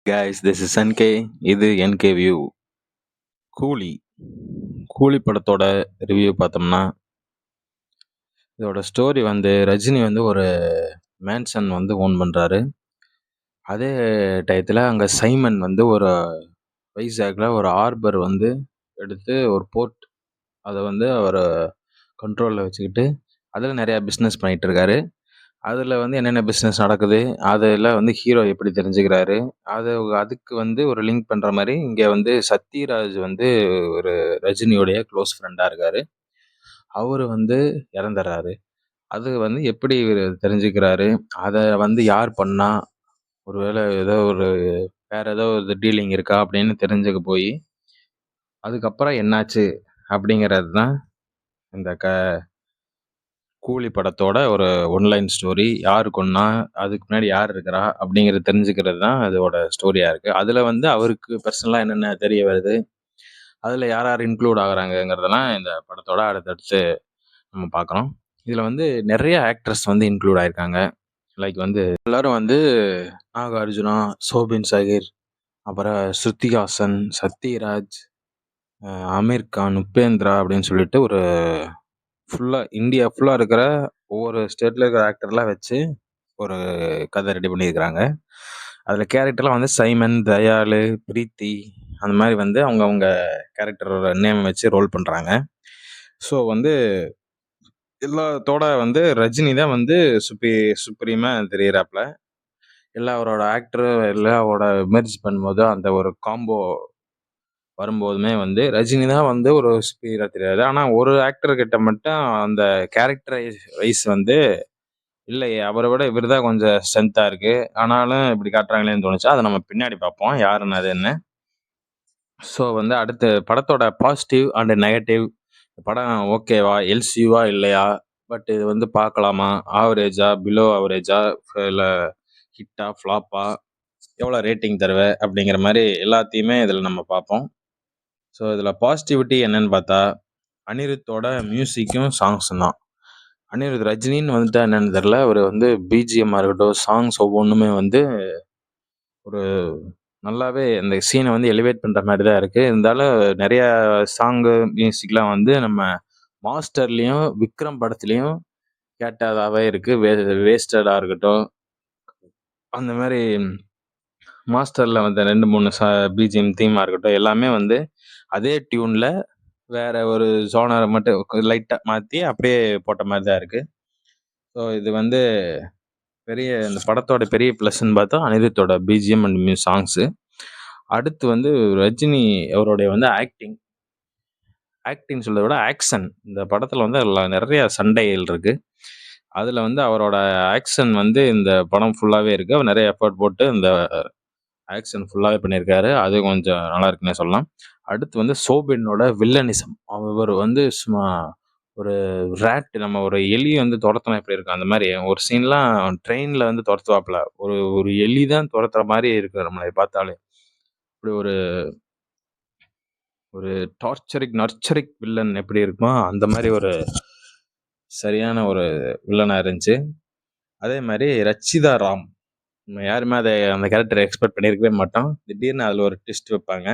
Guys, this is என்கே. இது என்கே view. கூலி கூலி படத்தோட ரிவ்யூ பார்த்தோம்னா, இதோட ஸ்டோரி வந்து ரஜினி வந்து ஒரு மேன்ஷன் வந்து ஓன் பண்ணுறாரு. அதே டயத்தில் அங்கே சைமன் வந்து ஒரு வைசாக்ல ஒரு ஹார்பர் வந்து எடுத்து ஒரு போர்ட் அதை வந்து அவர் கண்ட்ரோலில் வச்சுக்கிட்டு அதில் நிறையா பிஸ்னஸ் பண்ணிகிட்டு இருக்காரு. அதில் வந்து என்னென்ன பிஸ்னஸ் நடக்குது, அதில் வந்து ஹீரோ எப்படி தெரிஞ்சுக்கிறாரு, அதுக்கு வந்து ஒரு லிங்க் பண்ணுற மாதிரி இங்கே வந்து சத்யராஜ் வந்து ஒரு ரஜினியோடைய க்ளோஸ் ஃப்ரெண்டாக இருக்கார். அவர் வந்து இறந்துடுறாரு. அது வந்து எப்படி இவர் தெரிஞ்சுக்கிறாரு, அதை வந்து யார் பண்ணா, ஒருவேளை ஏதோ ஒரு வேற ஏதோ ஒரு டீலிங் இருக்கா அப்படின்னு தெரிஞ்சுக்க போய் அதுக்கப்புறம் என்னாச்சு அப்படிங்கிறது தான் இந்த கூலி படத்தோட ஒரு ஒன்லைன் ஸ்டோரி. யார் கொன்னா, அதுக்கு முன்னாடி யார் இருக்கிறா அப்படிங்கிறத தெரிஞ்சுக்கிறது தான் அதோட ஸ்டோரியாக இருக்குது. அதில் வந்து அவருக்கு பர்சனலாக என்னென்ன தெரிய வருது, அதில் யார் யார் இன்க்ளூட் ஆகுறாங்கங்கிறதெல்லாம் இந்த படத்தோட அடுத்தடுத்து நம்ம பார்க்குறோம். இதில் வந்து நிறைய ஆக்ட்ரஸ் வந்து இன்க்ளூட் ஆயிருக்காங்க. லைக் வந்து எல்லாரும் வந்து நாகார்ஜுனா, சோபின் சகீர், அப்புறம் ஸ்ருத்திஹாசன், சத்யராஜ், அமீர் கான், உபேந்திரா அப்படின்னு சொல்லிட்டு ஒரு ஃபுல்லாக இந்தியா ஃபுல்லாக இருக்கிற ஒவ்வொரு ஸ்டேட்டில் இருக்கிற ஆக்டர்லாம் வச்சு ஒரு கதை ரெடி பண்ணியிருக்கிறாங்க. அதில் கேரக்டர்லாம் வந்து சைமன், தயாளு, பிரீத்தி அந்த மாதிரி வந்து அவங்க கேரக்டரோட நேம் வச்சு ரோல் பண்ணுறாங்க. ஸோ வந்து எல்லாத்தோட வந்து ரஜினி தான் வந்து சுப்ரீமாக தெரியிறாப்புல. எல்லா அவரோட ஆக்டரு எல்லாம் அவரோட மெர்ஜ் பண்ணும்போது அந்த ஒரு காம்போ வரும்போதுமே வந்து ரஜினி தான் வந்து ஒரு சுப்பீரியராக தெரியாது. ஆனால் ஒரு ஆக்டர் கிட்ட மட்டும் அந்த கேரக்டர் வைஸ் வந்து இல்லையே, அவரை விட இவர் தான் கொஞ்சம் ஸ்ட்ரென்த்தாக இருக்கு, ஆனாலும் இப்படி காட்டுறாங்களேன்னு தோணுச்சு. அதை நம்ம பின்னாடி பார்ப்போம் யாருன்னு அது என்ன. ஸோ வந்து அடுத்து படத்தோட பாசிட்டிவ் அண்ட் நெகட்டிவ். படம் ஓகேவா, எல்சியூவா இல்லையா, பட் இது வந்து பார்க்கலாமா, ஆவரேஜா, பிலோ ஆவரேஜா, இல்லை ஹிட்டா ஃப்ளாப்பா, எவ்வளோ ரேட்டிங் தருவ அப்படிங்கிற மாதிரி எல்லாத்தையுமே இதில் நம்ம பார்ப்போம். ஸோ இதில் பாசிட்டிவிட்டி என்னன்னு பார்த்தா, அனிருத்தோட மியூசிக்கும் சாங்ஸும் தான். அனிருத் ரஜினின்னு வந்துட்டா என்னன்னு தெரில, அவர் வந்து பிஜிஎம்மாக இருக்கட்டும், சாங்ஸ் ஒவ்வொன்றுமே வந்து ஒரு நல்லாவே அந்த சீனை வந்து எலிவேட் பண்ணுற மாதிரி தான் இருக்குது. இருந்தாலும் நிறையா சாங்கு மியூசிக்லாம் வந்து நம்ம மாஸ்டர்லேயும் விக்ரம் படத்துலேயும் கேட்டதாகவே இருக்குது. வேஸ்டடாக இருக்கட்டும், அந்த மாதிரி மாஸ்டரில் வந்த 2-3 பிஜிஎம் தீமாக இருக்கட்டும், எல்லாமே வந்து அதே டியூனில் வேற ஒரு ஜோனரை மட்டும் லைட்டாக மாற்றி அப்படியே போட்ட மாதிரி தான் இருக்குது. ஸோ இது வந்து இந்த படத்தோட பெரிய ப்ளஸ்ன்னு பார்த்தா அனிருத்தோட பிஜிஎம் அண்ட் சாங்ஸு. அடுத்து வந்து ரஜினி அவருடைய வந்து ஆக்டிங் சொல்றதை விட ஆக்ஷன். இந்த படத்தில் வந்து நிறைய சண்டைகள் இருக்கு. அதில் வந்து அவரோட ஆக்ஷன் வந்து இந்த படம் ஃபுல்லாகவே இருக்கு. அவர் நிறைய எஃபர்ட் போட்டு இந்த ஆக்ஷன் ஃபுல்லாகவே பண்ணியிருக்காரு. அது கொஞ்சம் நல்லா இருக்குன்னே சொல்லலாம். அடுத்து வந்து சோபினோட வில்லனிசம். அவர் வந்து சும்மா ஒரு ரேட், நம்ம ஒரு எலி வந்து துரத்தினா எப்படி இருக்கும் அந்த மாதிரி ஒரு சீன்லாம் ட்ரெயினில் வந்து துரத்துவாப்புல. ஒரு எலி தான் துரத்துற மாதிரி இருக்கு நம்மளை பார்த்தாலே. இப்படி ஒரு ஒரு நர்ச்சரிக் வில்லன் எப்படி இருக்குமோ அந்த மாதிரி ஒரு சரியான ஒரு வில்லனாக இருந்துச்சு. அதே மாதிரி ரச்சிதா ராம், நம்ம யாருமே அந்த கேரக்டரை எக்ஸ்பெக்ட் பண்ணியிருக்கவே மாட்டோம். திடீர்னு அதில் ஒரு ட்விஸ்ட் வைப்பாங்க,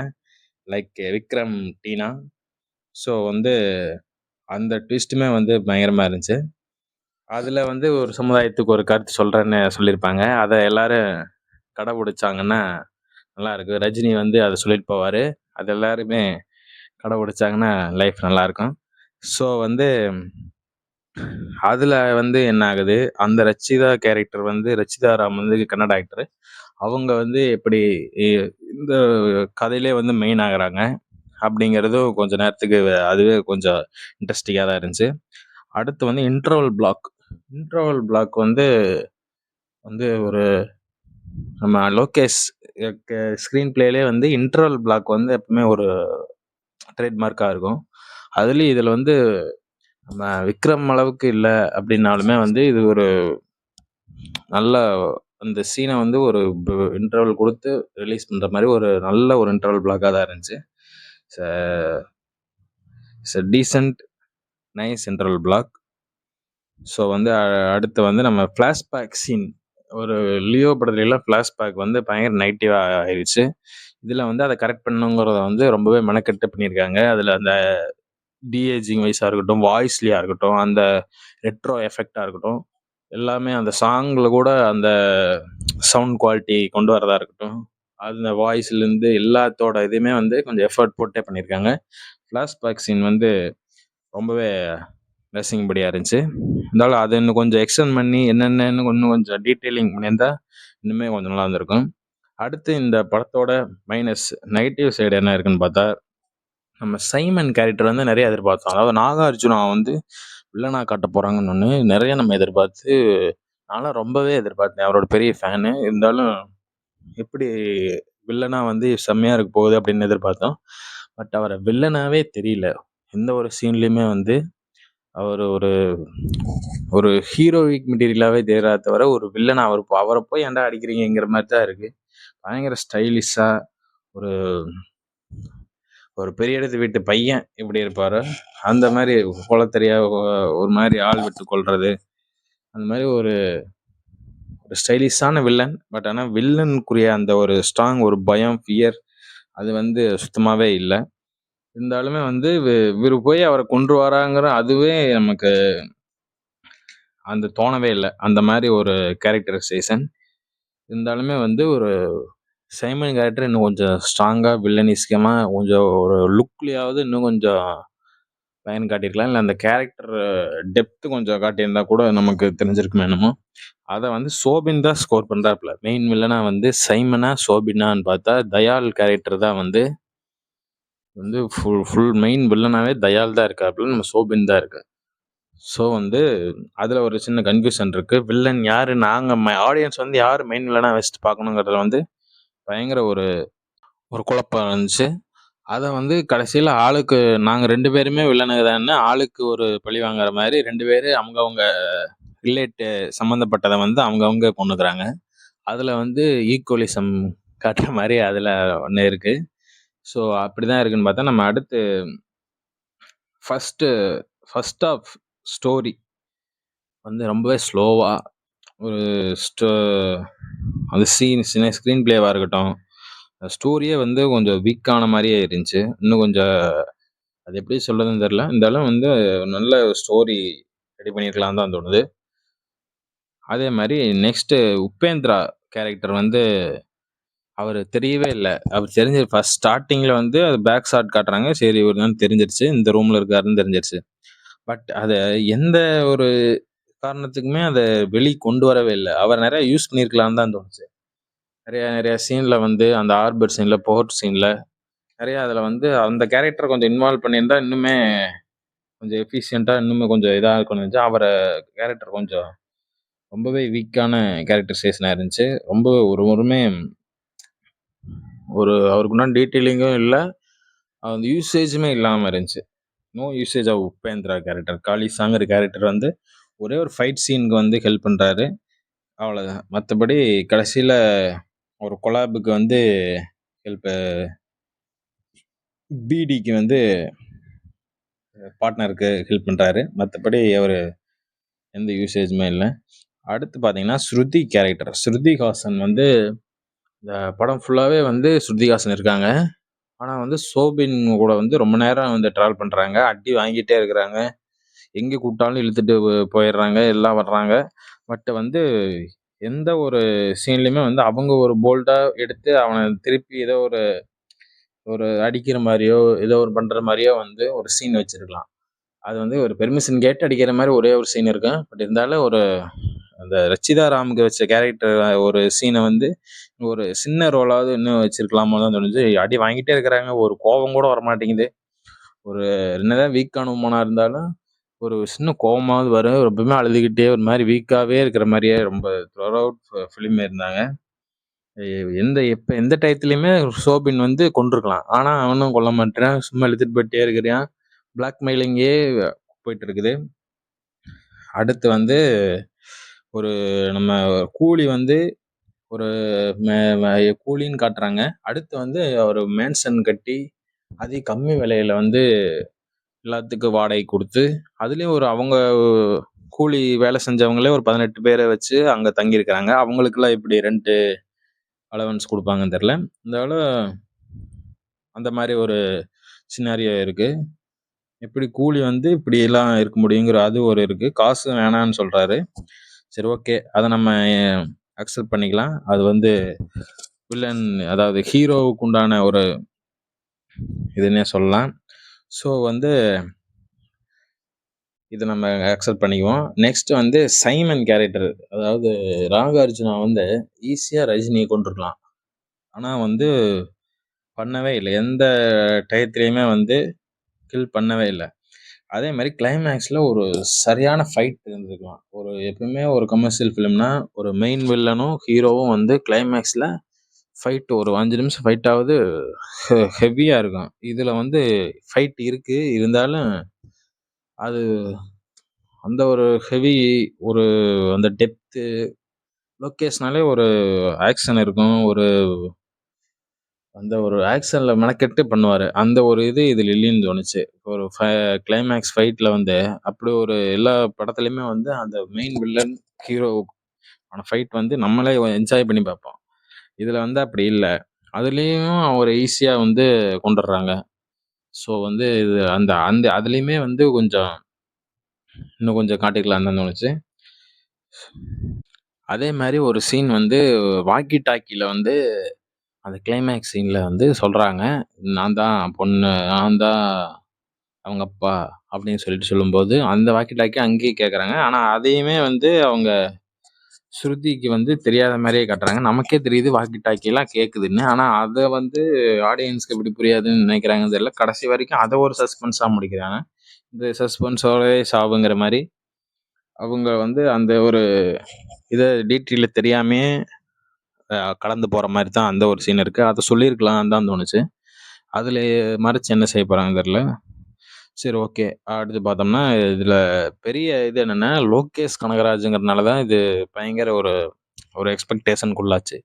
லைக் விக்ரம் டீனா. ஸோ வந்து அந்த ட்விஸ்ட்டுமே வந்து பயங்கரமாக இருந்துச்சு. அதில் வந்து ஒரு சமுதாயத்துக்கு ஒரு கருத்து சொல்கிறேன்னு சொல்லியிருப்பாங்க. அதை எல்லாரும் கடைபிடிச்சாங்கன்னா நல்லாயிருக்கும். ரஜினி வந்து அதை சொல்லிட்டு போவார். அது எல்லாருமே கடைபிடிச்சாங்கன்னா லைஃப் நல்லாயிருக்கும். ஸோ வந்து அதில் வந்து என்ன ஆகுது, அந்த ரச்சிதா கேரக்டர் வந்து ரச்சிதா ராம் வந்து கன்னட ஆக்டர். அவங்க வந்து எப்படி இந்த கதையிலே வந்து மெயின் ஆகுறாங்க அப்படிங்கிறதும் கொஞ்சம் நேரத்துக்கு அதுவே கொஞ்சம் இன்ட்ரெஸ்டிங்காக தான் இருந்துச்சு. அடுத்து வந்து இன்டர்வல் பிளாக் வந்து வந்து ஒரு நம்ம லோகேஷ் ஸ்க்ரீன் பிளேலே வந்து இன்டர்வல் பிளாக் வந்து எப்பவுமே ஒரு ட்ரேட்மார்க்காக இருக்கும். அதுலேயும் இதில் வந்து நம்ம விக்ரம் அளவுக்கு இல்லை அப்படின்னாலுமே வந்து இது ஒரு நல்ல அந்த சீனை வந்து ஒரு இன்டர்வல் கொடுத்து ரிலீஸ் பண்ணுற மாதிரி ஒரு நல்ல ஒரு இன்டர்வல் பிளாக்காக தான் இருந்துச்சு. It's a decent nice interval black. So வந்து அடுத்து வந்து நம்ம ஃப்ளாஷ்பேக் சீன் ஒரு லியோ படத்துலலாம் ஃப்ளாஷ்பேக் வந்து பயங்கர நெகட்டிவா ஆயிருச்சு. இதுல வந்து அத கரெக்ட் பண்ணணுங்கிறத வந்து ரொம்பவே மெனக்கெட்டு பண்ணியிருக்காங்க. அதுல அந்த டிஏஜிங் வைஸா இருக்கட்டும், வாய்ஸ்லயா இருக்கட்டும், அந்த ரெட்ரோ எஃபெக்ட்டா இருக்கட்டும், எல்லாமே அந்த சாங்ல கூட அந்த சவுண்ட் குவாலிட்டி கொண்டு வரதா இருக்கட்டும், அந்த வாய்ஸ்லேருந்து எல்லாத்தோட இதுவுமே வந்து கொஞ்சம் எஃபோர்ட் போட்டே பண்ணியிருக்காங்க. ஃப்ளாஷ்பேக் சீன் வந்து ரொம்பவே ரசிக்கும்படியா இருந்துச்சு. இருந்தாலும் அத இன்னும் கொஞ்சம் எக்ஸ்டெண்ட் பண்ணி என்னென்னன்னு இன்னும் கொஞ்சம் டீட்டெயிலிங் பண்ணியிருந்தா, இன்னுமே கொஞ்சம் நல்லா இருந்திருக்கும். அடுத்து இந்த படத்தோட மைனஸ் நெகட்டிவ் சைடு என்ன இருக்குன்னு பார்த்தா, நம்ம சைமன் கேரக்டர் வந்து நெறைய எதிர்பார்த்தோம். அதாவது நாகார்ஜுனா வந்து வில்லனா காட்டப் போறாங்கன்னு ஒண்ணு நெறைய நம்ம எதிர்பார்த்து, நான்லாம் ரொம்பவே எதிர்பார்த்தேன். அவரோட பெரிய ஃபேனு. இருந்தாலும் எப்படி வில்லனா வந்து செம்மையா இருக்க போகுது அப்படின்னு எதிர்பார்த்தோம். பட் அவர வில்லனாவே தெரியல. எந்த ஒரு சீன்லயுமே வந்து அவரு ஒரு ஒரு ஹீரோயிக் மெட்டீரியலாவே தெரிறாரே தவிர, ஒரு வில்லனா அவர போய் ஏன்டா அடிக்கிறீங்கங்கிற மாரி தான் இருக்கு. பயங்கர ஸ்டைலிஷா ஒரு ஒரு பெரிய இடத்து வீட்டு பையன் எப்படி இருப்பாரோ, அந்த மாரி கொலத்தெரியா ஒரு மாரி ஆள் விட்டு கொல்றது, அந்த மாரி ஒரு ஒரு ஸ்டைலிஷான வில்லன். பட் ஆனா வில்லனுக்குரிய அந்த ஒரு ஸ்ட்ராங் ஒரு பயம், ஃபியர் அது வந்து சுத்தமாவே இல்ல. இருந்தாலுமே வந்து இவரு போய் அவர கொன்றுவாராங்கிற அதுவே நமக்கு அந்த தோணவே இல்ல. அந்த மாரி ஒரு கேரக்டரைசேஷன். இருந்தாலுமே வந்து ஒரு சைமன் கேரக்டர் இன்னும் கொஞ்சம் ஸ்ட்ராங்கா வில்லனிஸ்கமா கொஞ்சம் ஒரு லுக்லயாவது இன்னும் கொஞ்சம் பயன் காட்டியிருக்கலாம். இல்ல அந்த கேரக்டர் டெப்த் கொஞ்சம் காட்டியிருந்தா கூட நமக்கு தெரிஞ்சிருக்குமே என்னமோ! அத வந்து சோபின் தான் ஸ்கோர் பண்றாப்ல. மெயின் வில்லனா வந்து சைமனா, சோபினான்னு பார்த்தா, தயாள் கேரக்டர் தான் வந்து வந்து ஃபுல் ஃபுல் மெயின் வில்லனாவே தயாள் தான் இருக்காப்ல. நம்ம சோபின் தான் இருக்காரு. ஸோ வந்து அதுல ஒரு சின்ன கன்ஃப்யூஷன் இருக்கு. வில்லன் யாரு? நாங்க ஆடியன்ஸ் வந்து யாரு மெயின் வில்லனா வச்சுட்டு பார்க்கணுங்கிறதுல வந்து பயங்கர ஒரு ஒரு குழப்பம் இருந்துச்சு. அத வந்து கடைசியில ஆளுக்கு நாங்க 2 பேருமே வில்லனுங்க தான்னு ஆளுக்கு ஒரு பழி வாங்குற மாரி 2 பேரு அவங்கவங்க ரிலேட் சம்மந்தப்பட்டத வந்து அவங்கவங்க கொன்னுக்குறாங்க. அதுல வந்து ஈக்குவலிசம் காட்டுற மாரி அதுல ஒண்ணு இருக்கு. ஸோ அப்படிதான் இருக்குன்னு பார்த்தா, நம்ம அடுத்து ஃபர்ஸ்ட்டு ஃபர்ஸ்ட் ஆஃப் ஸ்டோரி வந்து ரொம்பவே ஸ்லோவா ஒரு ஸ்டோ அந்த ஸ்க்ரீன் பிளேவா இருக்கட்டும், ஸ்டோரியே வந்து கொஞ்சம் வீக்கான மாரியே இருந்துச்சு. இன்னும் கொஞ்சம் அது எப்படி சொல்றதுன்னு தெரியல. இருந்தாலும் வந்து நல்ல ஸ்டோரி ரெடி பண்ணியிருக்கலாம்னு தான் தோணுது. அதே மாரி நெக்ஸ்ட்டு உபேந்திரா கேரக்டர் வந்து அவரு தெரியவே இல்ல. அவர் தெரிஞ்சு ஃபர்ஸ்ட் ஸ்டார்ட்டிங்ல வந்து அது பேக் ஷாட் காட்டுறாங்க. சரி இவரு தான் தெரிஞ்சிருச்சு. இந்த ரூம்ல இருக்காருன்னு தெரிஞ்சிருச்சு. பட் அத எந்த ஒரு காரணத்துக்குமே அத கொண்டு வரவே இல்ல. அவர நெறைய யூஸ் பண்ணியிருக்கலாம்னு தான் தோணுச்சு. நெறைய நெறைய சீன்ல வந்து அந்த ஆர்பர் சீன்ல, போர்ட் சீன்ல நெறைய அதுல வந்து அந்த கேரக்டர கொஞ்சம் இன்வால்வ் பண்ணியிருந்தா இன்னுமே கொஞ்சம் எஃபிஷியன்ட்டா இன்னுமே கொஞ்சம் இதா இருக்கும்னு நெனச்சேன். கேரக்டர் கொஞ்சம் ரொம்பவே வீக்கான கேரக்டரைசேஷனா இருந்துச்சு. ரொம்ப ஒருமே அவருக்கு உண்டான டீட்டெயிலிங்கும் இல்ல. அந்த யூசேஜுமே இல்லாம இருந்துச்சு. No usage of Upendra character. காளிசாங்கிற கேரக்டர் வந்து ஒரே ஒரு ஃபைட் சீனுக்கு வந்து ஹெல்ப் பண்றாரு. அவ்வளோதான். மத்தபடி கடைசியில ஒரு கொலாபுக்கு வந்து ஹெல்ப் பிடிக்கு வந்து பார்ட்னருக்கு ஹெல்ப் பண்றாரு. மத்தபடி அவரு எந்த யூசேஜுமே இல்ல. அடுத்து பார்த்தீங்கன்னா, ஸ்ருதி கேரக்டர். ஸ்ருதிஹாசன் வந்து இந்த படம் ஃபுல்லாவே வந்து ஸ்ருதிஹாசன் இருக்காங்க. ஆனா வந்து சோபின் கூட வந்து ரொம்ப நேரம் வந்து ட்ராவல் பண்றாங்க. அடி வாங்கிட்டே இருக்கிறாங்க. எங்க கூப்பிட்டாலும் இழுத்துட்டு போயிடுறாங்க. எல்லாம் வர்றாங்க. பட் வந்து எந்த ஒரு சீன்லயுமே வந்து அவங்க ஒரு போல்டா எடுத்து அவன திருப்பி ஏதோ ஒரு ஒரு அடிக்கிற மாரியோ, ஏதோ ஒரு பண்ற மாரியோ வந்து ஒரு சீன் வச்சிருக்கலாம். அது வந்து ஒரு பெர்மிஷன் கேட்டு அடிக்கிற மாரி ஒரே ஒரு சீன் இருக்கும். பட் இருந்தாலும் ஒரு அந்த ரச்சிதா ராமுக்கு வச்ச கேரக்டர் ஒரு சீன வந்து ஒரு சின்ன ரோலாவது இன்னும் வச்சிருக்கலாமோன்னு தான் தோணுச்சு. அடி வாங்கிட்டே இருக்கிறாங்க. ஒரு கோவம் கூட வரமாட்டேங்குது. ஒரு என்னதான் வீக்கான உமனா இருந்தாலும், ஒரு சின்ன கோவமாவது வரும். எப்பவுமே அழுதுகிட்டே ஒரு மாரி வீக்காவே இருக்கிற மாரியே ரொம்ப த்ரோ அவுட் ஃபிலிம் இருந்தாங்க. எந்த டயத்துலயுமே சோபின் வந்து கொன்றுக்கலாம். ஆனா அவனும் கொல்ல மாட்றான். சும்மா இழுத்துட்டு போயிட்டே இருக்கிறான். பிளாக்மெயிலிங்கே போயிட்டு இருக்குது. அடுத்து வந்து ஒரு நம்ம கூலி வந்து ஒரு மே மே கூலின்னு காட்டுறாங்க. அடுத்து வந்து ஒரு மேன்ஷன் கட்டி, கம்மி விலையில வந்து எல்லாத்துக்கும் வாடகைக்கு குடுத்து, அதுலயும் ஒரு அவங்க கூலி வேலை செஞ்சவங்களே ஒரு 18 பேர வச்சு அங்க தங்கியிருக்கிறாங்க. அவங்களுக்கெல்லாம் எப்படி ரென்ட் அலவன்ஸ் குடுப்பாங்கன்னு தெரியல. இருந்தாலும் அந்த மாரி ஒரு சினாரியோ இருக்கு. எப்படி கூலி வந்து இப்படியெல்லாம் இருக்க முடியுங்கிற அது ஒரு இருக்கு. காசு வேணான்னு சொல்றாரு. சரி, ஓகே. அத நம்ம அக்செப்ட் பண்ணிக்கலாம். அது வந்து வில்லன், அதாவது ஹீரோவுக்கு உண்டான ஒரு இதுன்னே சொல்லலாம். ஸோ வந்து இத நம்ம அக்செப்ட் பண்ணிக்குவோம். நெக்ஸ்ட் வந்து சைமன் கேரக்டர். அதாவது நாகார்ஜுனா வந்து ஈஸியா ரஜினிய கொன்றுக்கலாம். ஆனா வந்து பண்ணவே இல்ல. எந்த டயத்துலயுமே வந்து கில் பண்ணவே இல்ல. அதே மாரி கிளைமேக்ஸ்ல ஒரு சரியான ஃபைட் இருந்திருக்கலாம். எப்பவுமே ஒரு கமர்ஷியல் ஃபிலிம்னா ஒரு மெயின் வில்லனும், ஹீரோவும் வந்து கிளைமேக்ஸ்ல ஃபைட் ஒரு 5 நிமிஷம் ஃபைட் ஆவது ஹெவியா இருக்கும். இதுல வந்து ஃபைட் இருக்கு. இருந்தாலும் அது அந்த ஒரு ஹெவி, ஒரு அந்த டெப்த்து, லோகேஷ்னாலே ஒரு ஆக்ஷன் இருக்கும். அந்த ஒரு ஆக்ஷன்ல மெனக்கெட்டு பண்ணுவாரு. அந்த ஒரு இது இதுல இல்லைன்னு தோணுச்சு. ஒரு கிளைமேக்ஸ் ஃபைட்ல வந்து அப்படி ஒரு எல்லா படத்துலயுமே வந்து அந்த மெயின் வில்லன், ஹீரோ ஆன ஃபைட் வந்து நம்மளே என்ஜாய் பண்ணி பார்ப்போம். இதுல வந்து அப்படி இல்ல. அதுலயும் அவர ஈஸியா வந்து கொண்டுர்றாங்க. ஸோ வந்து இது அந்த அந்த அதுலயுமே வந்து இன்னும் கொஞ்சம் காட்டியிருக்கலாம்னு தான் தோணுச்சு. அதே மாரி ஒரு சீன் வந்து வாக்கி டாக்கில வந்து அந்த கிளைமேக்ஸ் சீன்ல வந்து சொல்றாங்க, "நான் தான் பொண்ணு, நான் தான் அவங்க அப்பா" அப்படின்னு சொல்லும்போது, அந்த வாக்கி டாக்கி அங்கேயே கேட்கறாங்க. ஆனா அதையுமே வந்து அவங்க ஸ்ருதிக்கு வந்து தெரியாத மாரியே காட்டுறாங்க. நமக்கே தெரியுது வாக்கி டாக்கிலாம் கேட்குதுன்னு. ஆனா அத வந்து ஆடியன்ஸ்க்கு எப்படி புரியாதுன்னு நினைக்கிறாங்கன்னு தெரியல. கடைசி வரைக்கும் அத ஒரு சஸ்பென்ஸா முடிக்கிறாங்க. இந்த சஸ்பென்ஸோடவே சாவுங்கிற மாரி, அவங்க வந்து அந்த ஒரு இத டீட்டெயில தெரியாமயே கடந்து போற மாரி தான் அந்த ஒரு சீன் இருக்கு. அத சொல்லியிருக்கலாம்னு தான் தோணுச்சு. அதுல மறைச்சு என்ன செய்ய போறாங்கன்னு தெரியல. சரி, ஓகே. அடுத்து பார்த்தோம்னா, இதுல பெரிய இது என்னன்னா, லோகேஷ் கனகராஜுங்கிறனால தான் இது பயங்கர ஒரு ஒரு எக்ஸ்பெக்டேஷனுக்குள்ளாச்சு.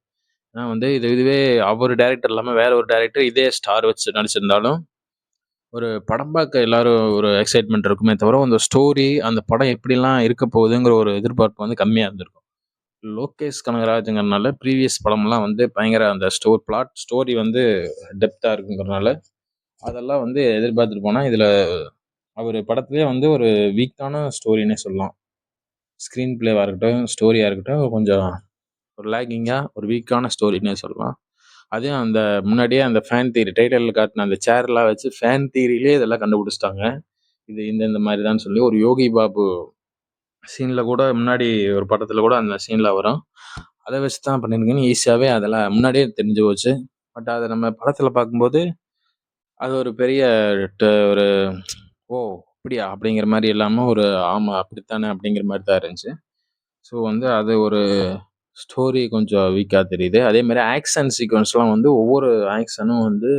ஏன்னா வந்து இதுவே அவரு டைரக்டர் இல்லாம வேற ஒரு டைரக்டர் இதே ஸ்டார் வச்சு நடிச்சிருந்தாலும், ஒரு படம் பார்க்க எல்லாரும் ஒரு எக்ஸைட்மென்ட் இருக்குமே தவிர, அந்த ஸ்டோரி, அந்த படம் எப்படிலாம் இருக்க போகுதுங்கிற ஒரு எதிர்பார்ப்பு வந்து கம்மியா இருந்திருக்கும். லோகேஷ் கனகராஜுங்கிறனால ப்ரீவியஸ் படம்லாம் வந்து பயங்கர அந்த ஸ்டோரி வந்து டெப்த்தா இருக்குங்கிறனால, அதெல்லாம் வந்து எதிர்பார்த்துட்டு போனா, இதுல அவரு படத்திலேயே வந்து ஒரு வீக்கான ஸ்டோரின்னே சொல்லலாம். ஸ்க்ரீன் பிளேவா இருக்கட்டும், ஸ்டோரியா இருக்கட்டும், கொஞ்சம் ஒரு லேகிங்கா, ஒரு வீக்கான ஸ்டோரின்னே சொல்லலாம். அதையும் அந்த முன்னாடியே அந்த ஃபேன் தியரி டைட்டில்ல காட்டுன அந்த சேர்லாம் வச்சு ஃபேன் தியரியிலேயே இதெல்லாம் கண்டுபிடிச்சுட்டாங்க. இது இந்த மாரி தான் சொல்லி ஒரு யோகி பாபு சீன்ல கூட முன்னாடி ஒரு படத்துல கூட அந்த சீன்ல வரும். அத வச்சு தான் பண்ணியிருக்கேன்னு ஈஸியாவே அதெல்லாம் முன்னாடியே தெரிஞ்சு போச்சு. பட் அத நம்ம படத்துல பார்க்கும்போது, அது ஒரு பெரிய ஒரு "ஓ! அப்படியா?" அப்படிங்கிற மாரி இல்லாம "ஆமா, அப்படித்தானே" அப்படிங்கிற மாரி தான் இருந்துச்சு. ஸோ வந்து அது ஒரு ஸ்டோரி கொஞ்சம் வீக்கா தெரியுது. அதே மாரி ஆக்ஷன் சீக்வென்ஸ்லாம் வந்து ஒவ்வொரு ஆக்ஷனும் வந்து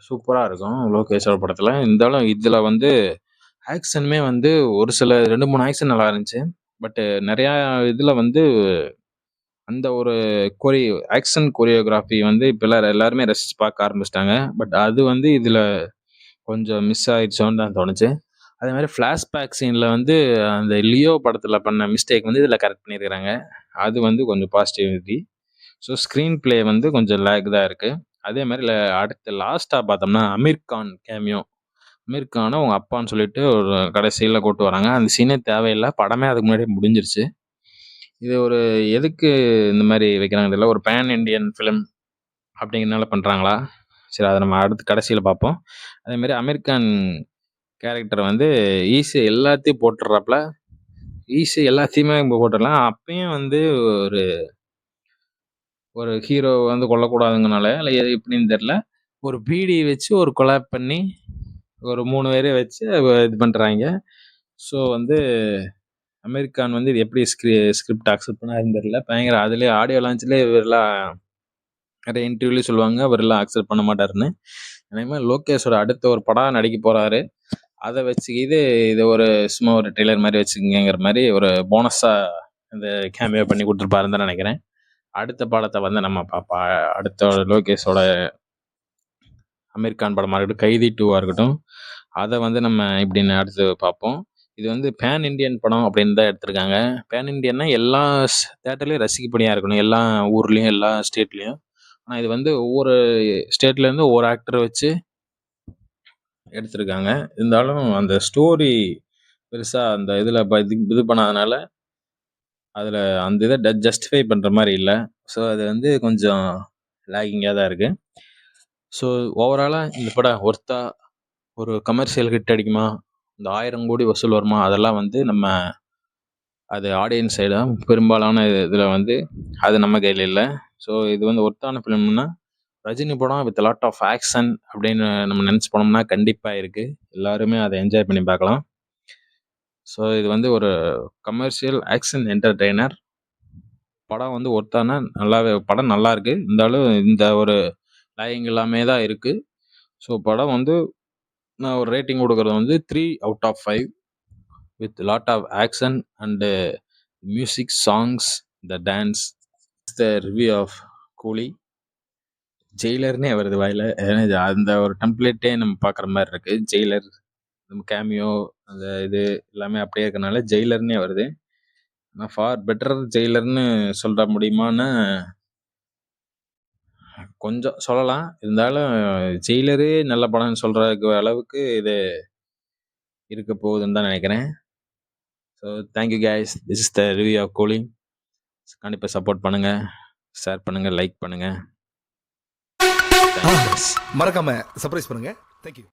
சூப்பரா இருக்கும் லோகேஷோட படத்துல. இருந்தாலும் இதுல வந்து ஆக்ஷனுமே வந்து ஒரு சில 2, 3 ஆக்ஷன் நல்லா இருந்துச்சு. பட் நெறையா இதுல வந்து அந்த ஒரு கொரி ஆக்ஷன் கொரியோகிராஃபி வந்து இப்ப எல்லாருமே ரசிச்சு பார்க்க ஆரம்பிச்சுட்டாங்க. பட் அது வந்து இதுல கொஞ்சம் மிஸ் ஆயிடுச்சோன்னு தான் தோணுச்சு. அதே மாரி ஃப்ளாஷ்பேக் சீன்ல வந்து அந்த லியோ படத்துல பண்ண மிஸ்டேக் வந்து இதுல கரெக்ட் பண்ணியிருக்கிறாங்க. அது வந்து கொஞ்சம் பாசிட்டிவிட்டி. ஸோ ஸ்க்ரீன் பிளே வந்து கொஞ்சம் லேக் தான் இருக்கு. அதே மாரி அடுத்து லாஸ்ட்டா பார்த்தோம்னா, அமீர் கான் கேமியோ. அமீர் கான உங்க அப்பான்னு சொல்லிட்டு ஒரு கடைசியில கூட்டு வராங்க. அந்த சீனே தேவையில்ல. படமே அதுக்கு முன்னாடியே முடிஞ்சிருச்சு. இது எதுக்கு இந்த மாரி வைக்கிறாங்கன்னு தெரியல. ஒரு பேன் இண்டியன் ஃபிலிம் அப்படிங்கிறனால பண்றாங்களா? சரி, அத நம்ம அடுத்து கடைசியில பார்ப்போம். அதே மாரி அமீர் கான் கேரக்டர் வந்து ஈஸியா எல்லாத்தையும் போட்டுறாப்ல. ஈஸியா எல்லாத்தையுமே போட்டுறலாம். அப்பயும் வந்து ஒரு ஒரு ஹீரோ வந்து கொல்லக்கூடாதுங்கனால, இல்ல எது எப்படின்னு தெரியல. ஒரு பீடி வச்சு ஒரு கொலாப் பண்ணி, ஒரு 3 பேர வச்சு இது பண்றாய்ங்க. ஸோ வந்து அமீர் கான் வந்து இது எப்படி ஸ்கிரிப்ட் அக்செப்ட் பண்ணாருன்னு தெரியல. பயங்கர அதிலயே ஆடியோ லான்ச்லயே இவரெல்லாம் நெறைய இன்டர்வியூலயும் சொல்லுவாங்க, அவரெல்லாம் அக்செப்ட் பண்ண மாட்டாருன்னு. அதேமாரி லோகேஷோட அடுத்த ஒரு படம் நடிக்க போறாரு. அத வச்சுக்கிது இத சும்மா ஒரு ட்ரெய்லர் மாரி வச்சுக்கங்கங்கிற மாரி ஒரு போனஸா இந்த கேமியோ பண்ணி குடுத்துருப்பாருன்னு தான் நெனைக்கிறேன். அடுத்த படத்த வந்து நம்ம பாப்போம். அடுத்த லோகேஷோட அமீர் கான் படமா இருக்கட்டும், கைதி 2வா இருக்கட்டும், அத வந்து நம்ம எப்படின்னு அடுத்து பார்ப்போம். இது வந்து பேன் இண்டியன் படம் அப்படின்னு தான் எடுத்திருக்காங்க. பேன் இண்டியன்னா எல்லா தியேட்டர்லயும் ரசிக்கப்படியா இருக்கணும். எல்லா ஊர்லயும், எல்லா ஸ்டேட்லயும். ஆனா இது வந்து ஒவ்வொரு ஸ்டேட்ல இருந்து ஒவ்வொரு ஆக்டர வச்சு எடுத்திருக்காங்க. இருந்தாலும் அந்த ஸ்டோரி பெருசா அந்த இதுல இது பண்ணாதனால, அதுல அந்த இத ஜஸ்டிஃபை பண்ற மாரி இல்ல. ஸோ அது வந்து கொஞ்சம் லேகிங்கா தான் இருக்கு. ஸோ ஓவராலா இந்த படம் ஒர்த்தா ஒரு கமர்ஷியல் ஹிட் அடிக்குமா? இந்த 1000 கோடி வசூல் வருமா? அதெல்லாம் வந்து நம்ம அது ஆடியன்ஸ் சைடு தான் பெரும்பாலான இதில் வந்து அது நம்ம கையில் இல்லை. ஸோ இது வந்து ஒர்த்தான ஃபிலிம்னா ரஜினி படம் வித் லாட் ஆஃப் ஆக்ஷன் அப்படின்னு நம்ம நினச்சி போனோம்னா கண்டிப்பாக இருக்குது. எல்லாருமே அதை என்ஜாய் பண்ணி பார்க்கலாம். ஸோ இது வந்து ஒரு கமர்ஷியல் ஆக்ஷன் என்டர்டெய்னர் படம் வந்து ஒர்த்தான நல்லாவே படம் நல்லா இருக்கு. இருந்தாலும் இந்த ஒரு லாயிங் எல்லாமே தான் இருக்குது. ஸோ படம் வந்து நான் ஒரு ரேட்டிங் கொடுக்குறது வந்து 3/5 with lot of action and music, songs, the dance. The review of Coolie. ஜெயிலர்னே வருது வாயில. ஏன்னா அந்த ஒரு டெம்ப்ளேட்டே நம்ம பார்க்குற மாதிரி இருக்கு. ஜெயிலர், நம்ம கேமியோ, அந்த இது எல்லாமே அப்படியே இருக்கனால ஜெயிலர்னே வருது. ஆனால் ஃபார் பெட்டர் ஜெயிலர்னு சொல்ல முடியுமான்னு கொஞ்சம் சொல்லலாம். இருந்தாலும் ஜெயிலரே நல்ல படம்னு சொல்கிற அளவுக்கு இது இருக்க போகுதுன்னு தான் நினைக்கிறேன். So thank you guys, this is the review of Coolie. கண்டிப்பாக சப்போர்ட் பண்ணுங்கள், ஷேர் பண்ணுங்கள், லைக் பண்ணுங்கள். மறக்காம சர்ப்ரைஸ் பண்ணுங்க. தேங்க்யூ.